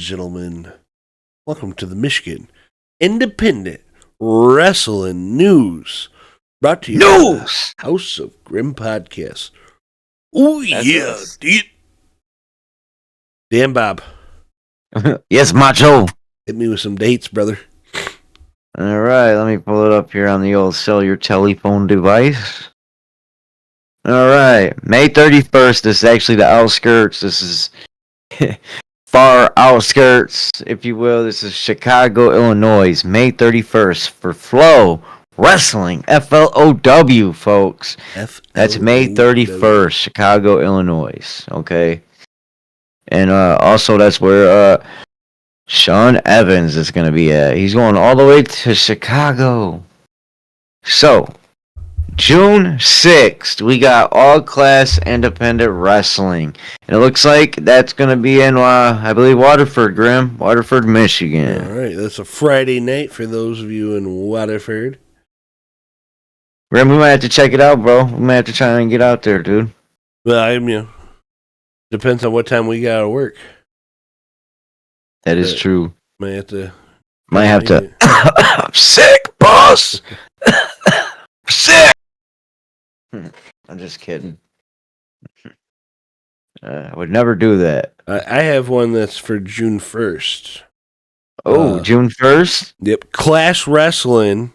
gentlemen, welcome to the Michigan Independent Wrestling News, brought to you by the House of Grim Podcast. Oh yeah, dude. DanBob. Yes, Macho. Hit me with some dates, brother. All right, let me pull it up here on the old cellular telephone device. All right, May 31st. This is actually the outskirts. This is far outskirts, if you will. This is Chicago, Illinois. May 31st for Flow Wrestling, FLOW, folks. That's May 31st, Chicago, Illinois. Okay, and also that's where Sean Evans is going to be at. He's going all the way to Chicago. So, June 6th, we got All Class Independent Wrestling. And it looks like that's going to be in, I believe, Waterford, Michigan. All right, that's a Friday night for those of you in Waterford. Grim, we might have to check it out, bro. We might have to try and get out there, dude. Well, depends on what time we got to work. That is true. Might have to. I'm sick, boss. Sick. I'm just kidding. I would never do that. I have one that's for June 1st. Oh, June 1st? Yep. Clash Wrestling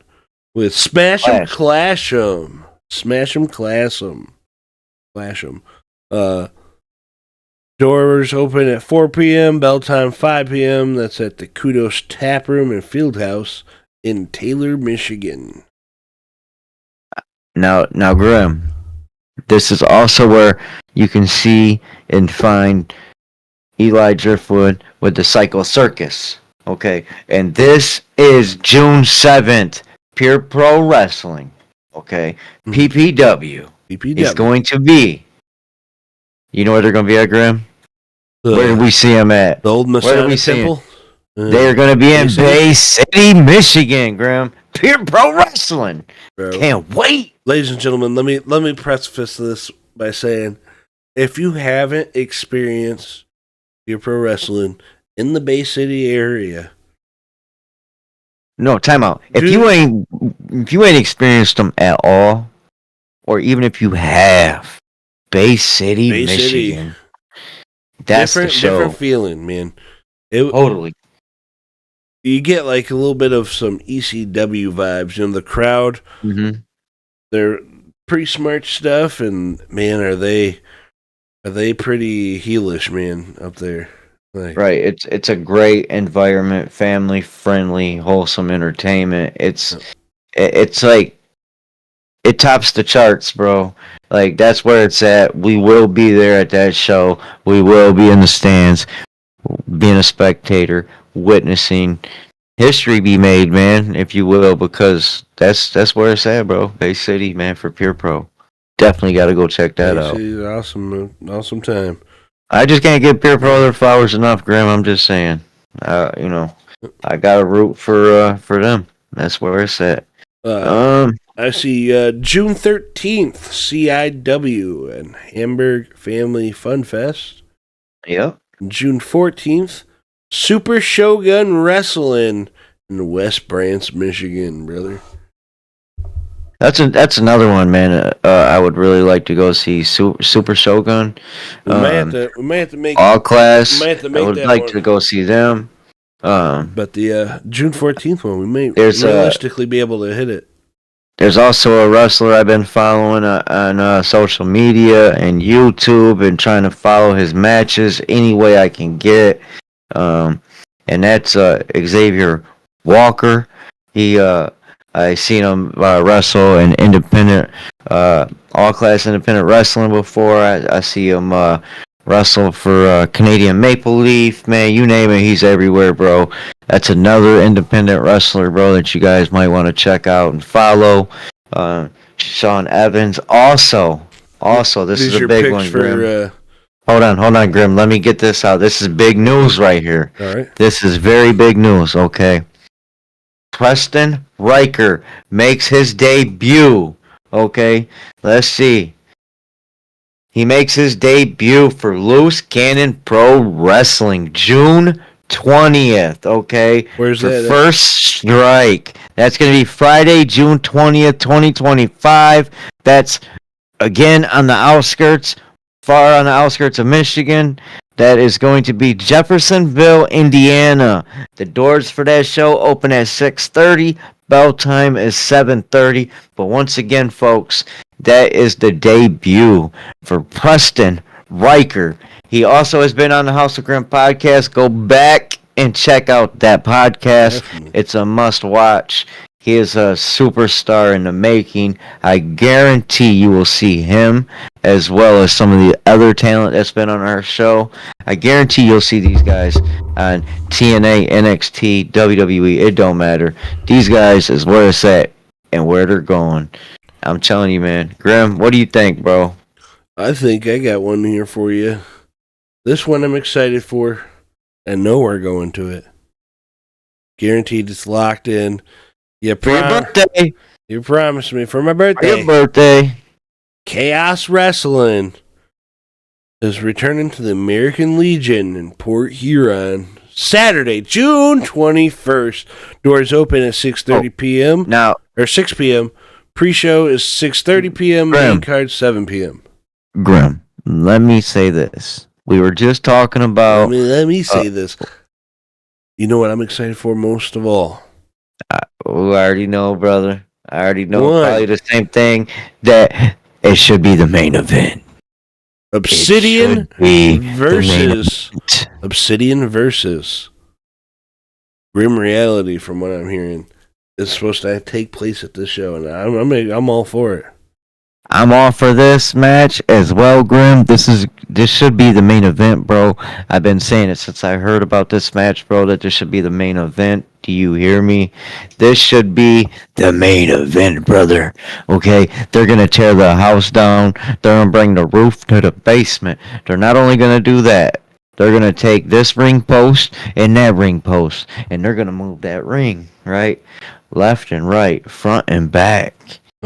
with Smash 'em, Clash 'em. Smash 'em, Clash 'em. Clash 'em. Doors open at 4 p.m., bell time 5 p.m. That's at the Kudos Tap Room and Fieldhouse in Taylor, Michigan. Now, Grim, this is also where you can see and find Eli Driftwood with the Psycho Circus. Okay, and this is June 7th, Pure Pro Wrestling. Okay, PPW. Is going to be. You know where they're going to be at, Grim? Where did we see them at? The old Masonic Temple? They're going to be in Bay City, Michigan, Grim. Pure Pro Wrestling. Bro. Can't wait. Ladies and gentlemen, let me preface this by saying, if you haven't experienced Pure Pro Wrestling in the Bay City area, no, time out. If you ain't experienced them at all, or even if you have, Bay City, Michigan. That's the show. Different feeling, man. Totally. You get like a little bit of some ECW vibes. The crowd, they're pretty smart stuff, and man, are they pretty heelish, man, up there. Right. It's a great environment, family friendly, wholesome entertainment. It's like it tops the charts, bro. Like, that's where it's at. We will be there at that show. We will be in the stands, being a spectator, witnessing history be made, man, if you will, because that's where it's at, bro. Bay City, man, for Pure Pro. Definitely got to go check that out. Awesome, awesome time. I just can't give Pure Pro their flowers enough, Graham. I'm just saying. I got to root for them. That's where it's at. I see June 13th, CIW and Hamburg Family Fun Fest. Yep. June 14th, Super Shogun Wrestling in West Branch, Michigan, brother. That's another one, man. I would really like to go see Super Shogun. We might have to make All Class. I would like to go see them. But the June 14th one, we may realistically be able to hit it. There's also a wrestler I've been following on social media and YouTube and trying to follow his matches any way I can get. And that's Xavier Walker. I seen him wrestle in independent, all class independent wrestling before. I see him wrestle for Canadian Maple Leaf. Man, you name it, he's everywhere, bro. That's another independent wrestler, bro, that you guys might want to check out and follow. Sean Evans. Also, this is a big one, Grim. Hold on, Grim. Let me get this out. This is big news right here. All right. This is very big news, okay? Preston Riker makes his debut, okay? Let's see. He makes his debut for Loose Cannon Pro Wrestling June 20th, okay? Where's for that? First Strike. That's going to be Friday, June 20th, 2025. That's, again, on the outskirts, far on the outskirts of Michigan. That is going to be Jeffersonville, Indiana. The doors for that show open at 6:30. Bell time is 7:30. But once again, folks, that is the debut for Preston Riker. He also has been on the House of Grim podcast. Go back and check out that podcast. Definitely. It's a must watch. He is a superstar in the making. I guarantee you will see him as well as some of the other talent that's been on our show. I guarantee you'll see these guys on TNA, NXT, WWE. It don't matter. These guys is where it's at and where they're going. I'm telling you, man. Grim, what do you think, bro? I think I got one here for you. This one I'm excited for. I know we're going to it. Guaranteed it's locked in. For your birthday. You promised me for my birthday. For your birthday. Chaos Wrestling is returning to the American Legion in Port Huron Saturday, June 21st. Doors open at 6:30 p.m. Now, or 6 p.m. Pre-show is 6:30 p.m. Main card 7 p.m. Grim, let me say this. We were just talking about. Let me say this. You know what I'm excited for most of all? I already know, brother. I already know. What? Probably the same thing. That it should be the main event. Obsidian versus Grim Reality, from what I'm hearing, is supposed to take place at this show, and I'm all for it. I'm all for this match as well, Grim. This should be the main event, bro. I've been saying it since I heard about this match, bro, that this should be the main event. Do you hear me? This should be the main event, brother. Okay? They're going to tear the house down. They're going to bring the roof to the basement. They're not only going to do that, they're going to take this ring post and that ring post, and they're going to move that ring, right? Left and right, front and back.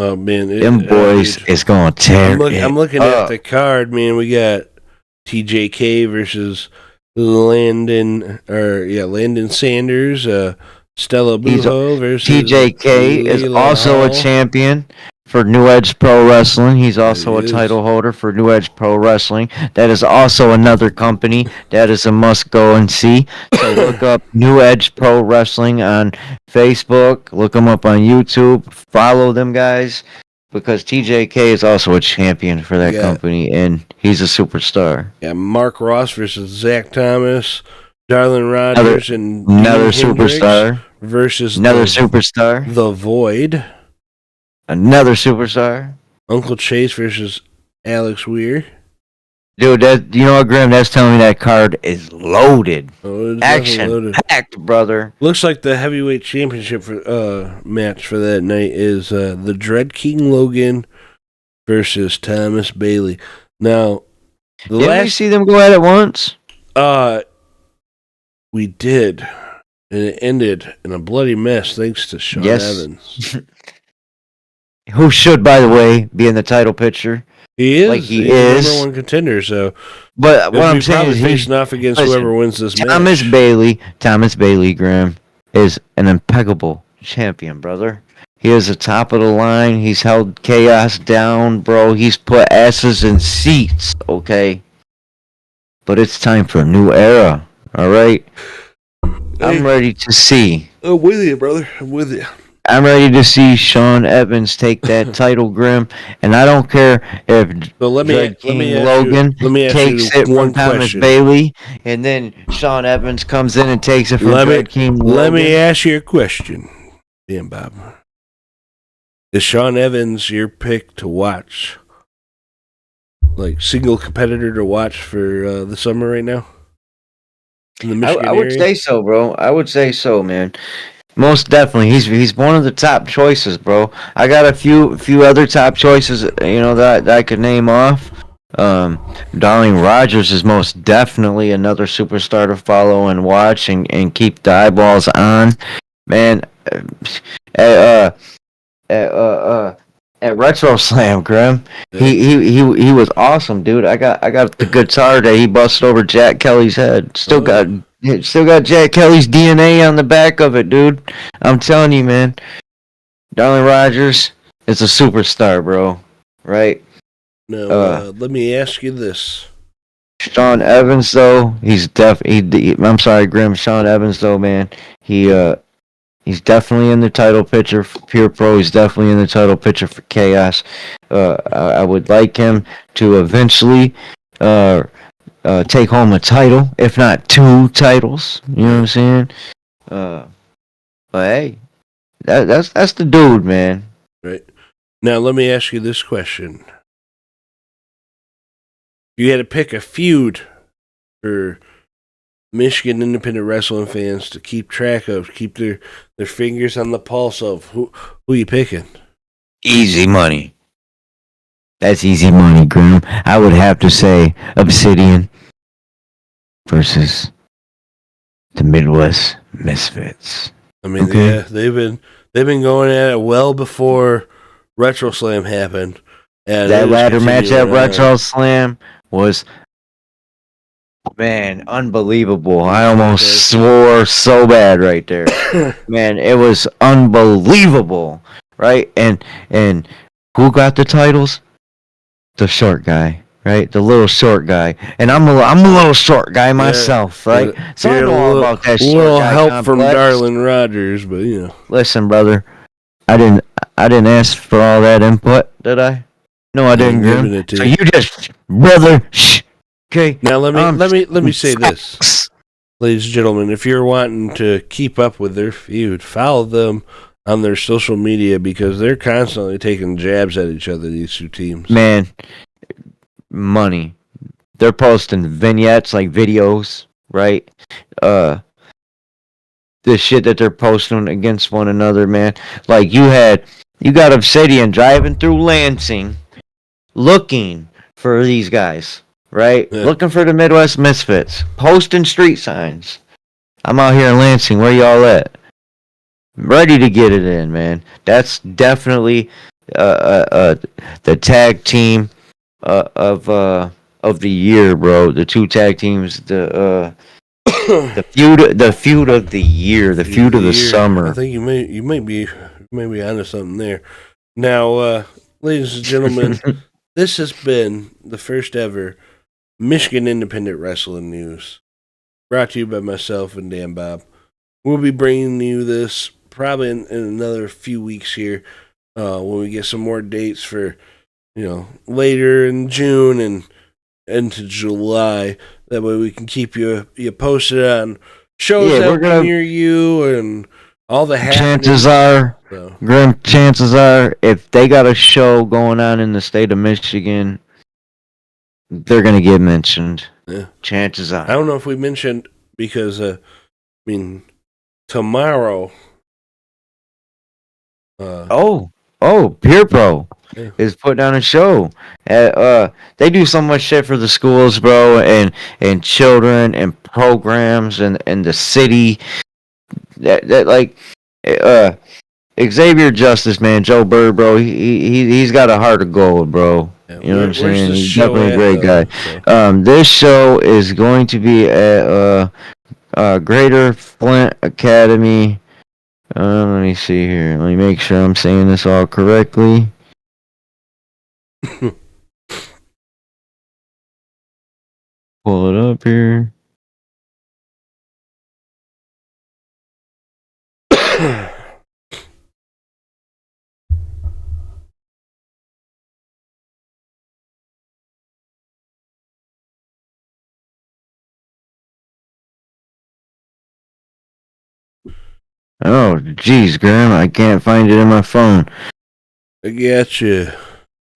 Oh man, them boys is gonna tear. I'm looking at the card, man. We got TJK versus Landon Sanders. Stella Buho versus TJK is also a champion for New Edge Pro Wrestling. He's also a title holder for New Edge Pro Wrestling. That is also another company that is a must go and see. So look up New Edge Pro Wrestling on Facebook. Look them up on YouTube. Follow them guys because TJK is also a champion for that company and he's a superstar. Yeah, Mark Ross versus Zach Thomas. Darlin Rogers and another superstar versus another superstar. The Void. Another superstar. Uncle Chase versus Alex Weir. Dude, you know what, Grim? That's telling me that card is loaded. Oh, it's action packed, brother. Looks like the heavyweight championship for match for that night is the Dread King Logan versus Thomas Bailey. Now, did we see them go at it once? We did, and it ended in a bloody mess thanks to Sean Evans. Who should, by the way, be in the title picture. He is. Like he is number one contender. So, but what I'm saying is facing off against whoever wins this match. Thomas Bailey, Graham, is an impeccable champion, brother. He is the top of the line. He's held Chaos down, bro. He's put asses in seats. Okay, but it's time for a new era. All right, I'm ready to see. I'm with you, brother. I'm with you. I'm ready to see Sean Evans take that title, Grim, and I don't care if Logan takes it from Thomas Bailey, and then Sean Evans comes in and takes it from Dread King Logan. Let me ask you a question, DanBob. Is Sean Evans your pick to watch? Like, single competitor to watch for the summer right now? In the Michigan I would say so, bro. I would say so, man. Most definitely, he's one of the top choices, bro. I got a few other top choices, that I could name off. Darling Rogers is most definitely another superstar to follow and watch and keep the eyeballs on. Man, at Retro Slam, Grim, he was awesome, dude. I got the guitar that he busted over Jack Kelly's head. Still got It still got Jack Kelly's DNA on the back of it, dude. I'm telling you, man. Darlene Rogers is a superstar, bro. Right? Now, Uh, let me ask you this. Sean Evans, though, I'm sorry, Grim. Sean Evans, though, man, he's definitely in the title picture for Pure Pro. He's definitely in the title picture for Chaos. I would like him to eventually take home a title, if not 2 titles. You know what I'm saying? But hey, that's the dude, man. Right. Now, let me ask you this question. You had to pick a feud for Michigan independent wrestling fans to keep track of, keep their fingers on the pulse of. Who you picking? Easy money. That's easy money, Grim. I would have to say Obsidian versus the Midwest Misfits. I mean, Okay. yeah, they've been going at it well before Retro Slam happened. And That ladder match at Retro Slam was, man, unbelievable. I almost swore so bad right there. Man, it was unbelievable, right? And who got the titles? The short guy, right? The little short guy. And I'm a little short guy myself, right? So I know all about that short little guy help complex. from Darlene Rogers, but you know. Listen, brother, I didn't ask for all that input, did I? No, I didn't, Grim. So you just, brother, shh. Okay. Now let me say this, ladies and gentlemen. If you're wanting to keep up with their feud, follow them on their social media because they're constantly taking jabs at each other. These 2 teams, man, money. They're posting vignettes, like videos, right? The shit that they're posting against one another, man. Like you got Obsidian driving through Lansing, looking for these guys, right? Yeah. Looking for the Midwest Misfits, posting street signs. I'm out here in Lansing. Where y'all at? Ready to get it in, man. That's definitely the tag team of the year, bro. The 2 tag teams, the feud of the year, the feud of the summer. I think you might be onto something there. Now, ladies and gentlemen, this has been the first ever Michigan Independent Wrestling News, brought to you by myself and DanBob. We'll be bringing you this probably in another few weeks here, when we get some more dates for, later in June and into July. That way we can keep you posted on shows that near you and all the happenings. Chances are, if they got a show going on in the state of Michigan, they're gonna get mentioned. Yeah. Chances are. I don't know if we mentioned because tomorrow. Pure Pro is putting on a show. They do so much shit for the schools, bro, and children and programs and the city. That like Xavier Justice, man, Joe Bird, bro. He's got a heart of gold, bro. Yeah, you know what I'm saying? He's definitely a great guy. So. This show is going to be at Greater Flint Academy. Let me see here. Let me make sure I'm saying this all correctly. Pull it up here. Oh, geez, Graham, I can't find it in my phone. I got you.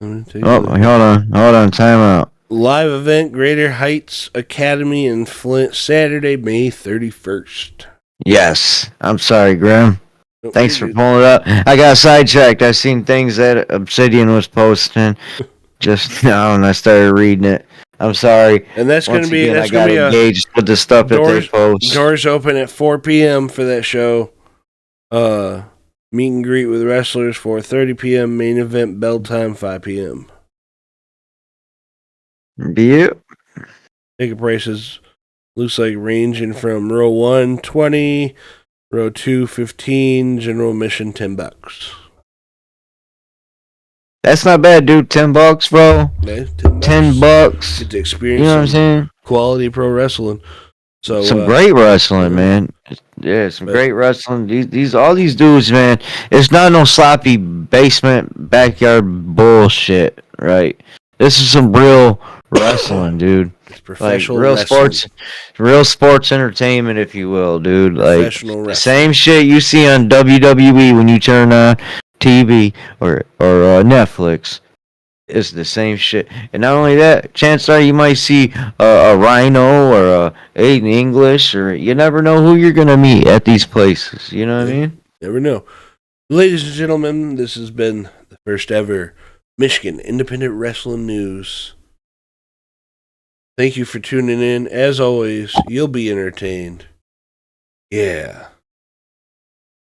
Hold on, time out. Live event, Greater Heights Academy in Flint, Saturday, May 31st. Yes, I'm sorry, Graham. Thanks for pulling it up. I got sidetracked. I seen things that Obsidian was posting just now, and I started reading it. I'm sorry. And that's going to be engaged with the stuff that they post. Doors open at 4 p.m. for that show. Meet and greet with wrestlers 4:30 p.m. Main event bell time 5 p.m. Yep. Ticket prices Looks like ranging from row 1, 20, row 2, 15, general admission $10. That's not bad, dude. $10, bro. Okay, $10. $10. Get to experience You know what I'm saying? quality pro wrestling. So some great wrestling, man. Yeah, some great wrestling. These all these dudes, man. It's not no sloppy basement backyard bullshit, right? This is some real wrestling, dude. It's professional real wrestling. real sports entertainment, if you will, dude. Professional Like wrestling. the same shit you see on WWE when you turn on TV or Netflix. It's the same shit. And not only that, chances are you might see a Rhino or a Aiden English, or you never know who you're going to meet at these places. You know what I mean? Never know. Ladies and gentlemen, this has been the first ever Michigan Independent Wrestling News. Thank you for tuning in. As always, you'll be entertained. Yeah.